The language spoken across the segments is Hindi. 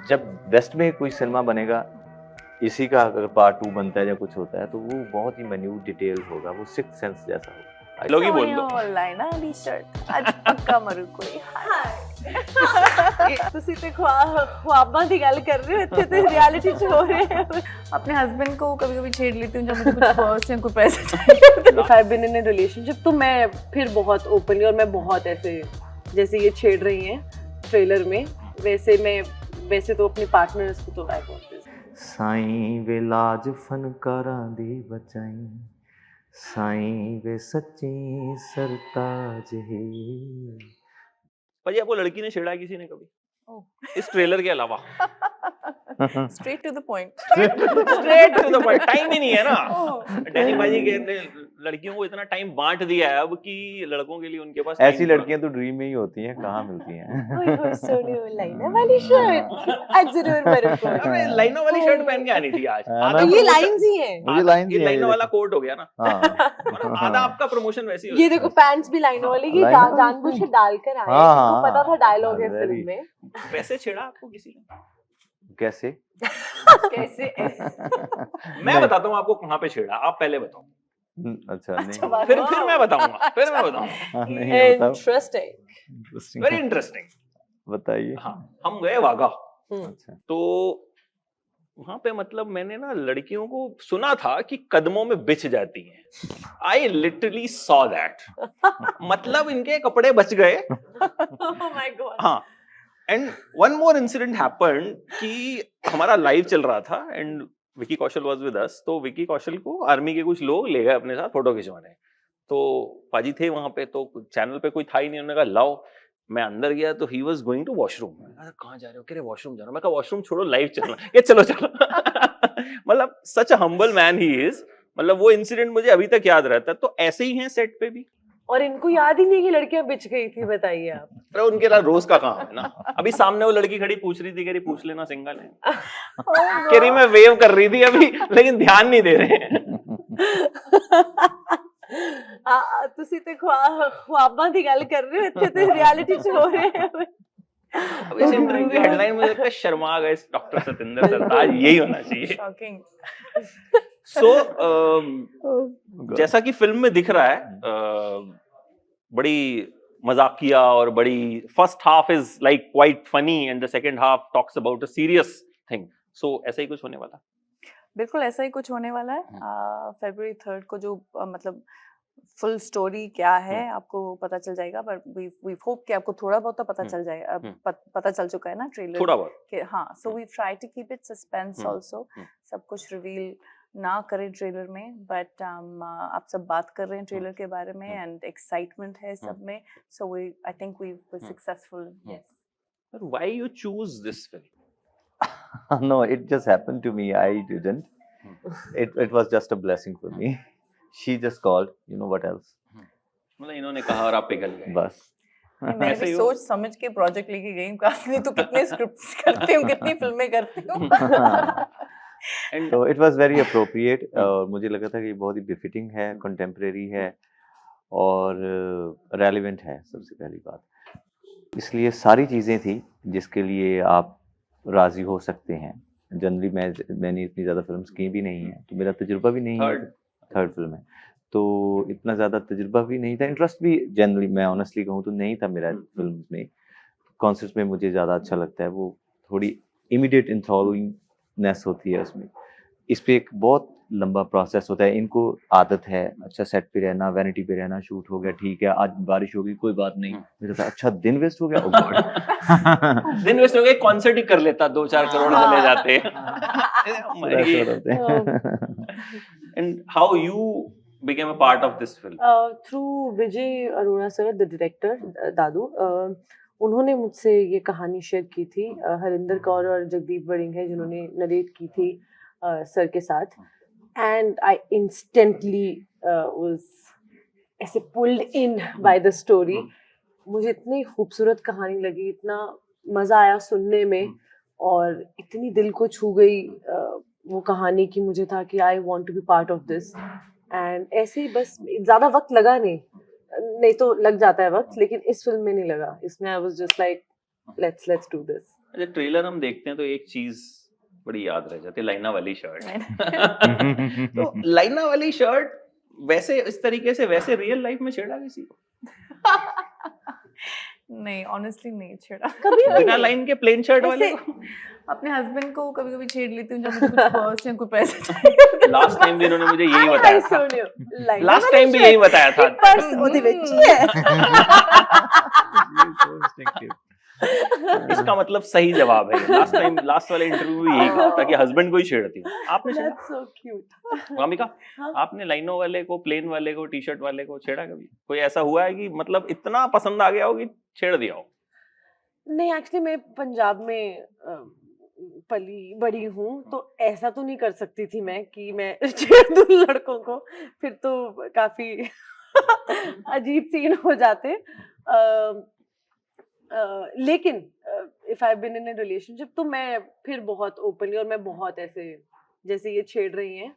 जब वेस्ट में कोई सिनेमा बनेगा, इसी का अगर पार्ट 2 बनता है या कुछ होता है तो वो बहुत ही मिन्यूट डिटेल होगा, वो सिक्स्थ सेंस जैसा होगा। लोग ही बोल दो। ऑनलाइन ਆ ਦੀ ਸ਼ਰਟ ਅੱਜ ਪੱਕਾ ਮਰੂ ਕੋਈ ਤੁਸੀਂ ਤੇ ख्वाबां ਦੀ ਗੱਲ ਕਰ ਰਹੇ ਹੋ ਇੱਥੇ ਤੇ ਰਿयलिटी ਚ ਹੋ ਰਹੇ है। अपने हस्बैंड को कभी-कभी छेड़ लेती हूँ जब मुझे कुछ पर्स या कोई पैसे चाहिए। If I've been in a relationship तो मैं फिर बहुत ओपनली और मैं बहुत ऐसे जैसे ये छेड़ रही हैं ट्रेलर में वैसे तो अपने पार्टनर्स को तो I want this। साईं वे लाज फनकारां दी बचाई, साईं वे सच्ची सरताज है। भाजी आपको लड़की ने छेड़ा किसी ने कभी? इस ट्रेलर के अलावा? Straight to the point। Straight to the point, time ही नहीं है ना। डैनी भाजी कहते हैं लड़कियों को इतना टाइम बांट दिया है अब कि लड़कों के लिए उनके पास ऐसी लड़कियां तो ड्रीम में ही होती हैं, कहाँ मिलती हैं। ओए होए सोनी वो लाइनर वाली शर्ट आज जरूर मेरे को। अबे लाइनों वाली शर्ट पहन के आनी थी आज। तो ये लाइंस ही हैं। मुझे लाइन ये लाइनों वाला कोट हो गया ना। हाँ। आधा आपका प्रमोशन वैसी ये देखो पैंट्स भी लाइनों वाली ये जानबूझ के डालकर आए हैं। हाँ, तो पता था डायलॉग है very- फिल्म में। वैसे छेड़ा आपको किसी ने? कैसे? कैसे मैं बताता हूँ आपको कहाँ पे छेड़ा, आप पहले बताओ। अच्छा नहीं, फिर मैं बताऊंगा। हाँ, नहीं बताओ। इंटरेस्टिंग। Very interesting. बताइए। हाँ, हम गए वाघा। अच्छा। तो वहां पे मतलब मैंने ना लड़कियों को सुना था कि कदमों में बिछ जाती हैं। I literally saw that. मतलब इनके कपड़े बच गए। Oh my God। हाँ, and one more incident happened कि हमारा लाइव चल रहा था and Vicky Kaushal was with us. तो विकी कौशल को आर्मी के कुछ लोग ले गए अपने साथ फोटो खिंचवाने। तो पाजी थे वहां पे, तो चैनल पे कोई था ही नहीं। उन्होंने कहा लाओ। मैं अंदर गया तो he was going to washroom. कहाँ जा रहे हो? कह रहे वॉशरूम जा रहा हूं। मैं कहा वॉशरूम छोड़ो, लाइव चलना। ये चलो मतलब सच अ हम्बल मैन ही इज। मतलब वो इंसिडेंट मुझे अभी तक याद रहता है। तो ऐसे ही हैं सेट पे भी। और इनको याद ही नहीं कि लड़कियां बिछ गई थी, बताइए आप। पर उनके लिए रोज का काम है ना। अभी सामने वो लड़की खड़ी पूछ रही थी, कह रही पूछ लेना सिंगल है। कह रही मैं वेव कर रही थी अभी, लेकिन ध्यान नहीं दे रहे हैं। ਤੁਸੀਂ ਤੇ ख्वाबां ਦੀ ਗੱਲ ਕਰ ਰਹੇ ਹੋ ਇੱਥੇ ਤੇ ਰਿयलिटी ਚ हो रहे हैं। अब इस इंटरव्यू की हेडलाइन में लगता है शर्मा गए डॉक्टर सतेंद्र सरताज, यही होना चाहिए। शॉकिंग। सो जैसा कि फिल्म में दिख रहा है, बड़ी मजाकिया और बड़ी first half is like quite funny and the second half talks about a serious thing. So ऐसा ही कुछ होने वाला? बिल्कुल ऐसा ही कुछ होने वाला है। February 3rd को जो मतलब फुल स्टोरी क्या है आपको पता चल जाएगा। पर वी होप कि आपको थोड़ा बहुत तो पता चल जाएगा। पता चल चुका है ना ट्रेलर थोड़ा बहुत। हाँ, so we try to keep it suspense also. सब कुछ रिवील ना करें ट्रेलर में, बट आप सब बात कर रहे हैं ट्रेलर के बारे में एंड एक्साइटमेंट है सब में। So we I think we were successful. Yes. But why you choose this film? No, it just happened to me. I didn't. It was just a blessing for me. She just called. You know what else? मतलब इन्होंने कहा और आप पिघल गए। बस। मैं ऐसे भी ही हो। सोच समझ के प्रोजेक्ट लेके गई हूँ। काफी तो कितने स्क्रिप्ट्स करती हूँ, कितनी फिल्में करती हूँ। And So it was very appropriate. और मुझे लगा था कि बहुत ही befitting है, contemporary है और relevant है सबसे पहली बात। इसलिए सारी चीज़ें थी जिसके लिए आप राजी हो सकते हैं। जनरली मैंने इतनी ज़्यादा फिल्म्स की भी नहीं है, तो मेरा तजुर्बा भी नहीं है। थर्ड फिल्म है, तो इतना ज़्यादा तजुर्बा भी नहीं था, इंटरेस्ट भी जनरली मैं ऑनेस्टली कहूँ तो नहीं था मेरा फिल्म में। कॉन्सेप्ट में मुझे ज़्यादा अच्छा लगता है, वो थोड़ी इमीडिएट इंथ्रॉलिंगनेस होती है उसमें। इस पे एक बहुत लंबा प्रोसेस होता है। इनको आदत है अच्छा सेट पे रहना, वैनिटी पे रहना, शूट हो गया ठीक है, आज बारिश हो गई कोई बात नहीं। मेरे तो अच्छा दिन वेस्ट हो गया, ओ गॉड। दिन वेस्ट हो गया, कॉन्सर्ट ही कर लेता, 2-4 करोड़ चले जाते। And how you became a part of this film? Through Vijay Arora sir, the director दादू, उन्होंने मुझसे ये कहानी शेयर की थी। हरिंदर कौर और जगदीप वड़िंग है जिन्होंने नरेट की थी सर के साथ। एंड आई इंस्टेंटली वाज ऐसे pulled in by the story. मुझे इतनी खूबसूरत कहानी लगी, इतना मज़ा आया सुनने में और इतनी दिल को छू गई वो कहानी की मुझे था कि I want to be part of this. And ऐसे ही बस ज़्यादा वक्त लगा नहीं तो लग जाता है वक्त, लेकिन इस फिल्म में नहीं लगा। इसमें I was just like let's do this. अच्छा, ट्रेलर हम देखते हैं तो एक चीज बड़ी याद रह जाती है, लाइना वाली शर्ट। तो लाइना वाली शर्ट वैसे इस तरीके से वैसे रियल लाइफ में छेड़ा किसी को? नहीं, ऑनेस्टली नहीं छेड़ा कभी भी बिना नहीं। लाइन के प्लेन शर्ट वाले ऐसे को? अपने हस्बैंड को कभी कभी छेड़ लेती हूँ जब मुझे कुछ पर्स या कोई पैसे चाहिए। लास्ट टाइम भी इन्होंने मुझे यही बताया था। लास्ट टाइम भी यही बताया था। पर्स ਉਹਦੇ ਵਿੱਚ ਹੀ ਹੈ। इसका मतलब सही जवाब है। लास्ट वाले इंटरव्यू में यही कहा था कि हस्बैंड को ही छेड़ती हूँ। आपने छेड़ा? That's so cute. वामिका, हाँ। आपने लाइनों वाले को, प्लेन वाले को, टी शर्ट वाले को छेड़ा कभी? कोई ऐसा हुआ है कि मतलब इतना पसंद आ गया हो कि छेड़ दिया हो? नहीं, एक्चुअली मैं पंजाब में पली बड़ी हूँ, तो ऐसा तो नहीं कर सकती थी मैं कि मैं छेड़ दूँ लड़कों को, फिर तो काफी अजीब सीन हो जाते। लेकिन if I been in a relationship तो मैं फिर बहुत ओपनली, और मैं बहुत ऐसे जैसे ये छेड़ रही हैं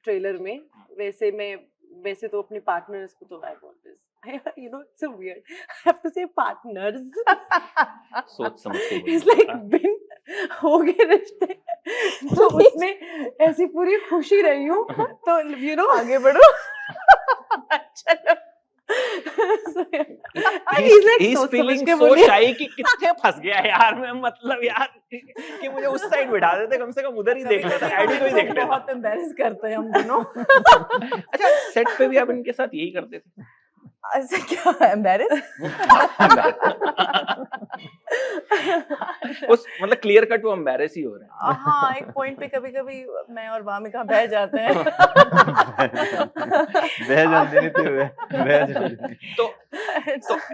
ट्रेलर में, वैसे तो अपने पार्टनर्स को तो I always, you know, it's so weird, I have to say partners. सोच समझ के इट्स बोलिए। लाइक बिन हो गए रिश्ते, तो उसमें ऐसी पूरी खुशी रही हूँ, तो यू नो आगे बढ़ो। चलो। so, yeah. He's like, he's सोच समझ feeling के so बोलिए। shy कि कितने फंस गया यार मैं, मतलब यार कि मुझे उस साइड बिठा देते, कम से कम उधर ही देख लेता, एडी को ही देख लेता। बहुत एम्बैरेस करते हैं हम दोनों। अच्छा, सेट पे भी आप इनके साथ यही करते थे? ऐसे क्या एम्बैरेस? उस मतलब क्लियर कट वो एम्बैरेस ही हो रहे हैं। हाँ, एक पॉइंट पे कभी-कभी मैं और वामिका बह जाते हैं। बह जाते नहीं थे, बह जाते। तो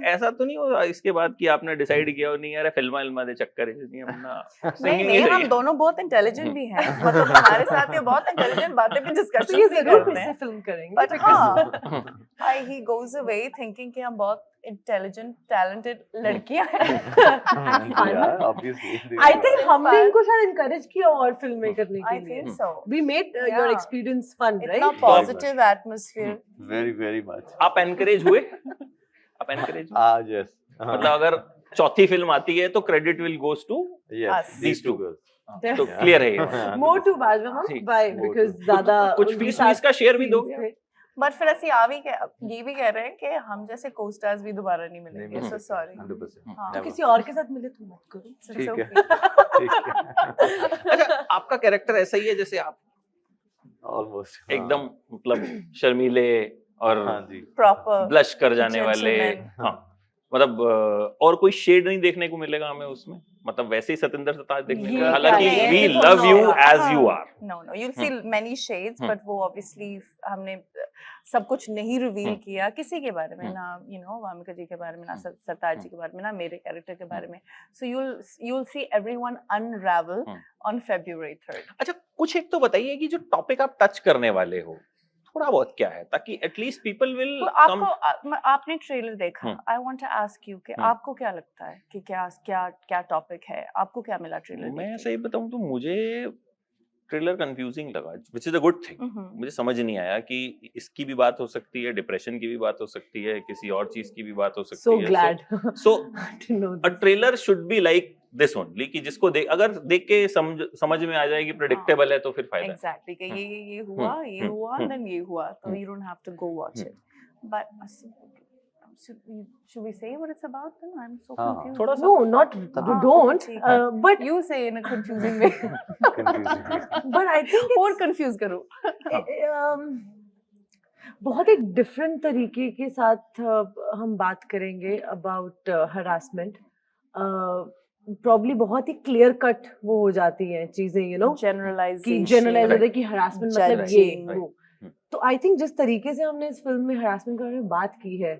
ऐसा तो नहीं हुआ इसके बाद कि आपने डिसाइड किया हो नहीं यार फिल्मा दे चक्कर है नहीं, अपना नहीं सिंगिंग नहीं, ही सही हम है। दोनों बहुत इंटेलिजेंट भी हैं, मतलब हमारे साथ ये बहुत इंटेलिजेंट बातें भी तो डिस्कशन ये भी जरूर करते फिर से हैं। फिल्म करेंगे, बट because हाँ, he goes away thinking कि हम बहुत इंटेलिजेंट टैलेंटेड लड़कियां हैं। यार ऑब्वियसली I think हमने इनको शायद encourage किया और फिल्में करने I के लिए। think so. We made your Yeah. experience fun, इतना right? Positive atmosphere. Very much. आप एनकरेज हुए? आप एनकरेज हुए? यस, मतलब अगर चौथी फिल्म आती है तो credit will goes to yes, us. These two तो गर्ल्स। क्लियर है ये। More to Bajra, ठीक। why? More Because to- ज्यादा कुछ उनके फीस साथ वीस का शेयर भी scenes दोगे? थे। बट फिर ऐसी ये भी कह रहे हैं कि हम जैसे को-स्टार्स भी दोबारा नहीं मिलेंगे, सो सॉरी। 100%। हाँ। तो किसी और के साथ मिले तो मत करो। ठीक है, okay. ठीक है। अच्छा, आपका कैरेक्टर ऐसा ही है जैसे आप ऑलमोस्ट एकदम मतलब शर्मीले और हाँ जी। प्रॉपर ब्लश कर जाने वाले? Gentleman. हाँ, मतलब और कोई शेड नहीं देखने को मिलेगा हमें उसमें, मतलब वैसे ही सतेंद्र सरताज देखने ये को, हालांकि क्या है? वी ऐसे तो लव यू होगा। As you are. No you'll see many shades, hmm. but वो obviously हमने सब कुछ नहीं रिवील हम्म। किया किसी के बारे में, हम्म। ना वामिका जी के बारे में, ना हम्म। सरताज जी के बारे में, ना मेरे कैरेक्टर के बारे में। So you'll see everyone unravel hmm. on February 3rd. अच्छा, कुछ एक तो बताइए कि जो टॉपिक आप टच करने वाले हो थोड़ा बहुत क्या है, ताकि एटलीस्ट पीपल विल तो कम। आपने ट्रेलर देखा, hmm. I want to ask you कि हम्म। आपको क्या लगता है कि क्या टॉपिक है, आपको क्या मिला ट्रेलर मैं देख के? सही बताऊं तो मुझे ट्रेलर कंफ्यूजिंग लगा, which is a good thing. Hmm. मुझे समझ नहीं आया कि इसकी भी बात हो सकती है, डिप्रेशन की भी बात हो सकती है, किसी और चीज की भी बात हो सकती So है। glad so to know a this. Trailer should be like this only, कि जिसको अगर देख के समझ में आ जाएगी, प्रेडिक्टेबल है, तो फिर फायदा है। एग्जैक्टली कि ये हुआ, ये हम्म। हुआ, हम्म। देन ये हुआ, तो हम्म। you don't have to go watch it. But should we say what it's about then? I'm so हाँ, confused. थोड़ा सा No, not हाँ, you don't. ठीक है। But You say in a confusing way. Confusing. but I think और it's confuse करो। बहुत एक डिफरेंट तरीके के साथ हम बात करेंगे अबाउट हरासमेंट। प्रॉब्ली बहुत ही क्लियर कट वो हो जाती हैं चीजें, यू नो, कि Generalization. जनरलाइज होता है Right. कि हरासमेंट मतलब Judging. ये Right. वो। तो आई थिंक जिस तरीके से हमने इस फिल्म में हरासमेंट के बारे में बात की है,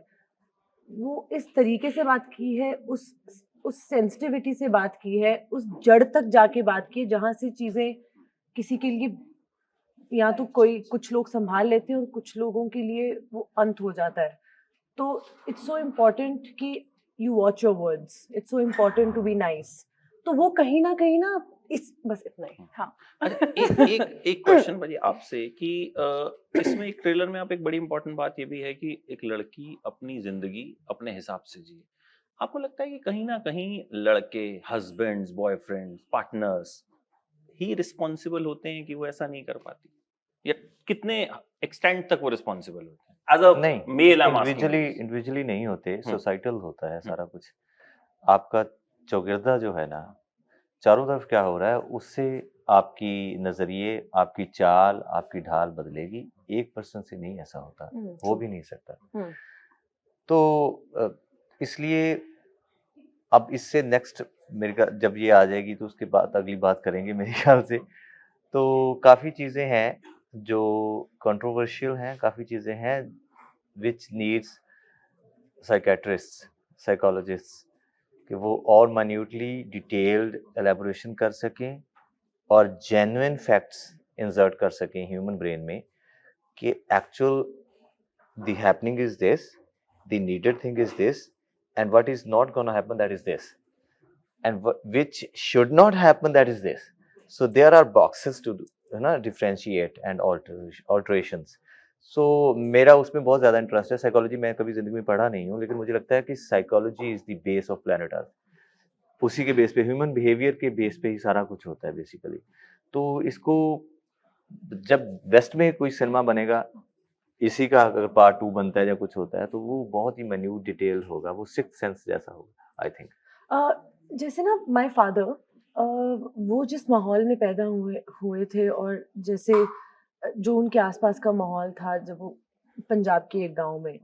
वो इस तरीके से बात की है, उस सेंसिटिविटी से बात की है, उस जड़ तक जाके बात की है, जहाँ से चीजें किसी के लिए या तो कुछ लोग संभाल लेते हैं और कुछ लोगों के लिए वो अंत हो जाता है। तो इट्स सो इम्पोर्टेंट कि you watch your words, it's so important to be nice. तो वो कहीं ना बस इतना ही। हाँ। अच्छा, एक क्वेश्चन भाई आपसे कि इसमें एक ट्रेलर में आप एक बड़ी इंपॉर्टेंट बात ये भी है कि एक लड़की अपनी जिंदगी अपने हिसाब से जिए। आपको लगता है कि कहीं ना कहीं लड़के, हस्बैंड्स, बॉयफ्रेंड्स, पार्टनर्स ही रिस्पॉन्सिबल होते हैं कि वो ऐसा नहीं कर पाती, या कितने एक्सटेंट तक वो रिस्पॉन्सिबल होते हैं एज अ नहीं, male? I am asking. Individually नहीं होते, सोसाइटल होता है सारा कुछ। आपका चौगिरदा जो है ना, चारों तरफ क्या हो रहा है, उससे आपकी नज़रिए, आपकी चाल, आपकी ढाल बदलेगी। एक पर्सन से नहीं ऐसा होता, हो भी नहीं सकता। तो इसलिए अब इससे नेक्स्ट मेरे का जब ये आ जाएगी तो उसके बाद अगली बात करेंगे मेरे ख्याल से। तो काफ़ी चीज़ें हैं जो कंट्रोवर्शियल हैं, काफ़ी चीज़ें हैं विच नीड्स साइकियाट्रिस्ट, साइकोलॉजिस्ट, कि वो और माइन्यूटली डिटेल्ड एलैबोरेशन कर सकें और जेन्युइन फैक्ट्स इंसर्ट कर सकें ह्यूमन ब्रेन में कि actual the happening is this, the needed thing is this, and what is not going to happen, that is this, and which should not happen, that is this. So there are boxes to do, है ना, differentiate and alterations. So मेरा उसमें बहुत ज़्यादा इंटरेस्ट है। साइकोलॉजी मैं कभी ज़िंदगी में पढ़ा नहीं हूँ, लेकिन मुझे लगता है कि psychology is the base of planet earth. उसी के बेस पे, ह्यूमन बिहेवियर के बेस पे ही सारा कुछ होता है बेसिकली। तो इसको जब वेस्ट में कोई सिनेमा बनेगा, इसी का अगर पार्ट 2 बनता है या कुछ होता है, तो वो बहुत ही माइन्यूट डिटेल होगा, वो सिक्स्थ सेंस जैसा होगा, आई थिंक। जैसे ना माय फादर वो जिस माहौल में पैदा हुए हुए थे और जैसे जो उनके आसपास का माहौल था जब वो पंजाब के एक गांव में,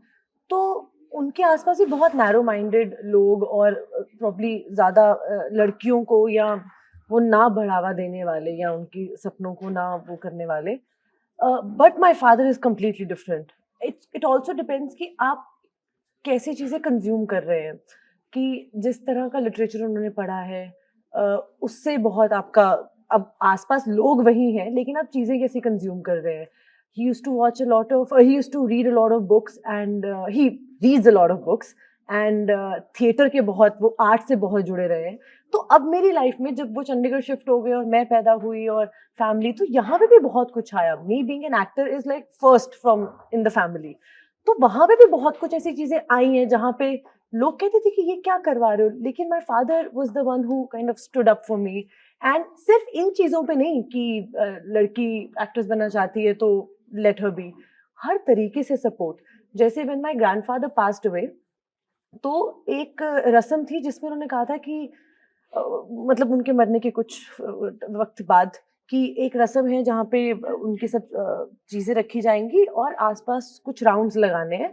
तो उनके आसपास भी बहुत नैरो माइंडेड लोग और प्रॉब्ली ज़्यादा लड़कियों को या वो ना बढ़ावा देने वाले या उनकी सपनों को ना वो करने वाले। But my father is completely different. It also depends कि आप कैसी चीज़ें कंज्यूम कर रहे हैं, कि जिस तरह का लिटरेचर उन्होंने पढ़ा है उससे बहुत आपका अब आसपास लोग वही हैं लेकिन आप चीज़ें कैसी कंज्यूम कर रहे हैं। He used to watch a lot of he used to read a lot of books and he reads a lot of books and theatre के बहुत वो आर्ट से बहुत जुड़े रहे हैं। तो अब मेरी लाइफ में जब वो चंडीगढ़ शिफ्ट हो गए और मैं पैदा हुई और फैमिली, तो यहाँ पे भी बहुत कुछ आया। Me being an actor is like first from in the family, तो वहां पे भी बहुत कुछ ऐसी चीजें आई हैं जहाँ पे लोग कहते थे कि ये क्या करवा रहे हो, लेकिन my father was the one who kind of stood up for me. And सिर्फ इन चीजों पे नहीं कि लड़की एक्ट्रेस बनना चाहती है तो लेट हर बी, हर तरीके से सपोर्ट। जैसे when my grandfather passed away, तो एक रस्म थी जिसमें उन्होंने कहा था कि मतलब उनके मरने के कुछ वक्त बाद कि एक रस्म है जहाँ पे उनकी सब चीज़ें रखी जाएंगी और आसपास कुछ राउंड्स लगाने हैं,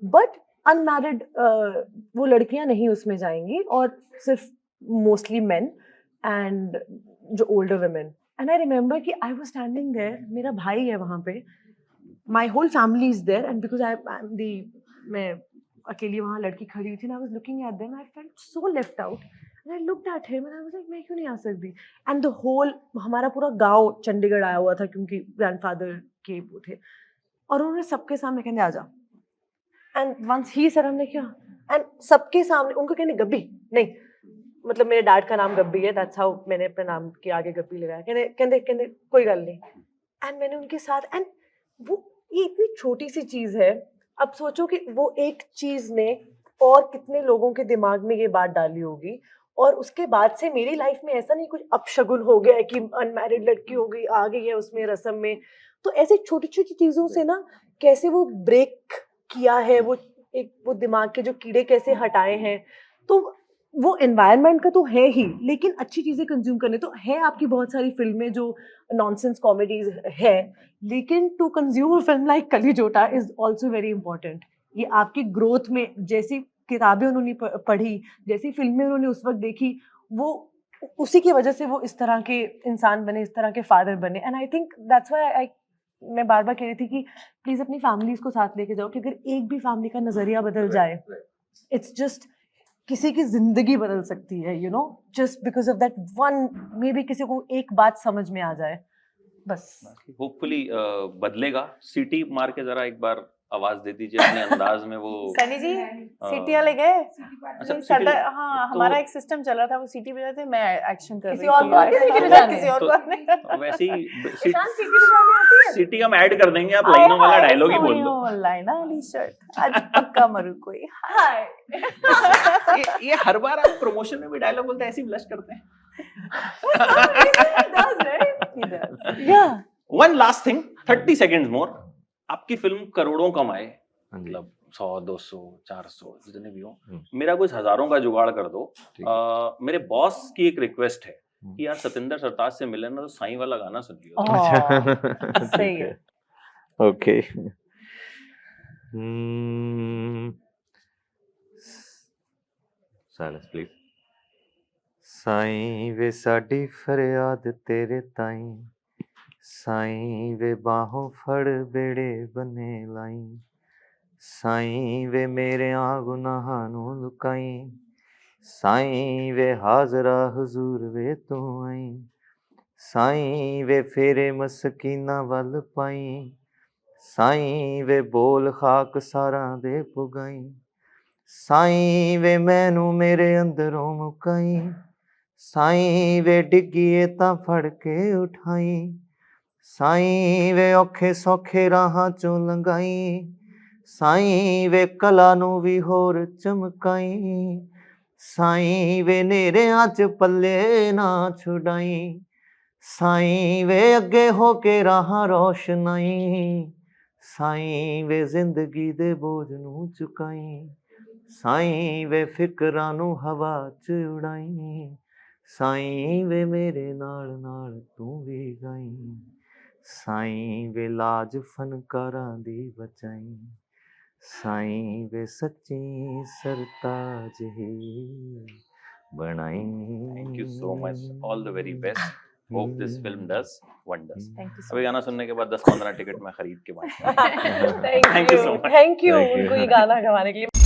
बट अनमैरिड वो लड़कियां नहीं उसमें जाएंगी और सिर्फ मोस्टली मेन एंड जो older women. And I remember कि आई वाज स्टैंडिंग देयर, मेरा भाई है वहाँ पे, my whole family is there and because I am the, मैं अकेली वहाँ लड़की खड़ी हुई थी, I was looking at them, I felt so left out and I looked at him and I was like मैं क्यों नहीं आ सकती। एंड द होल हमारा पूरा गांव चंडीगढ़ आया हुआ था क्योंकि ग्रैंडफादर के वो थे, और उन्होंने सबके सामने कहने आ जा, एंड वंस ही सर हमने किया एंड सबके सामने उनको कहने गब्बी नहीं, मतलब मेरे डैड का नाम गब्बी है, दैट्स हाउ मैंने अपने नाम के आगे गब्बी लगाया, कहने कहने कहने कोई गल नहीं। एंड मैंने उनके साथ, एंड वो ये इतनी छोटी सी चीज है, अब सोचो कि वो एक चीज ने और कितने लोगों के दिमाग में ये बात डाली होगी, और उसके बाद से मेरी लाइफ में ऐसा नहीं कुछ अपशगुन हो गया है कि अनमैरिड लड़की हो गई आ गई है उसमें रस्म में। तो ऐसे छोटी छोटी चीजों से ना कैसे वो ब्रेक किया है, वो एक वो दिमाग के जो कीड़े कैसे हटाए हैं। तो वो एनवायरनमेंट का तो है ही, लेकिन अच्छी चीजें कंज्यूम करने तो है। आपकी बहुत सारी फिल्में जो नॉनसेंस कॉमेडीज है, लेकिन to consume a film like Kali Jotta is also very important. ये आपकी ग्रोथ में, जैसी किताबें उन्होंने पढ़ी, जैसी फिल्में उन्होंने उस वक्त देखी, वो उसी की वजह से वो इस तरह के इंसान बने, इस तरह के फादर बने। And I think that's why I मैं बार बार कह रही थी कि प्लीज अपनी फैमिलीज को साथ लेके जाओ, कि अगर एक भी फैमिली का नजरिया बदल जाए, इट्स जस्ट किसी की जिंदगी बदल सकती है, you know, just because of that one, may be किसी को एक बात समझ में आ जाए बस। होपफुली बदलेगा। सीटी मार के जरा एक बार आवाज दे दीजिए अपने अंदाज में वो सनी जी सीटियां ले गए अच्छा, नहीं, सीटी सरदार ले- हाँ तो- हमारा एक सिस्टम चल रहा था, वो सीटी बजाते थे, मैं एक्शन कर किसी रही और थी। को आती है सीटी बजाने? किसी और तो- को आती वैसे ही ईशान सीटी बजाने आती है? सिटी हम ऐड कर देंगे, आप लाइनों वाला डायलॉग ही बोल दो। लाइना वाली शर्ट आज पक्का मरू कोई। हाय ये हर बार आप प्रमोशन में भी डायलॉग बोलते हैं, ऐसे ही ब्लश करते हैं। He does. yeah one last thing, 30 seconds more, आपकी फिल्म करोड़ों कमाए, हाँ जी, मतलब 100 200 400 जितने भी हो, हम्म। मेरा कुछ हजारों का जुगाड़ कर दो। ठीक है। मेरे बॉस की एक रिक्वेस्ट है हम्म। कि यार सतिंदर सरताज से मिले ना तो साईं वाला गाना सुन लियो। Oh, सही ठीक है। ओके। Silence please. साईं वे साडी फरियाद तेरे ताईं, साईं वे बाहों फड़ बेड़े बने लाई, साईं वे मेरे गुनाहां नूं लुकाई, साईं वे हाजरा हुजूर वे तू आई, साईं वे फेरे मसकीना वल पाई, साईं वे बोल खाक सारां दे पुगाई, साईं वे मैनू मेरे अंदरों मुकाई, साईं वे डिग्गीए तां फड़ के उठाई, साईं वे औखे सौखे राहां चों लंघाई, साईं वे कला नू भी होर चमकाई, साईं वे नेरियां च पल्ले ना छुड़ाई, साईं वे अगे हो के राहां रोशनाई, साईं वे जिंदगी दे बोझ नू चुकाई, साईं वे फिकरां नू हवा च उड़ाई, साईं वे मेरे नाल नाल तू भी गाई, साईं वे लाज फनकारां दी बचाई, साईं वे सच्ची सरताज ही बनाई। Thank you so much, all the very best, hope this film does wonders. Thank you so अभी much. गाना सुनने के बाद 10-15 टिकट मैं खरीद के बांटूंगा। Thank Thank you you so much. Thank you Thank you. उनको ये गाना गवाने के लिए।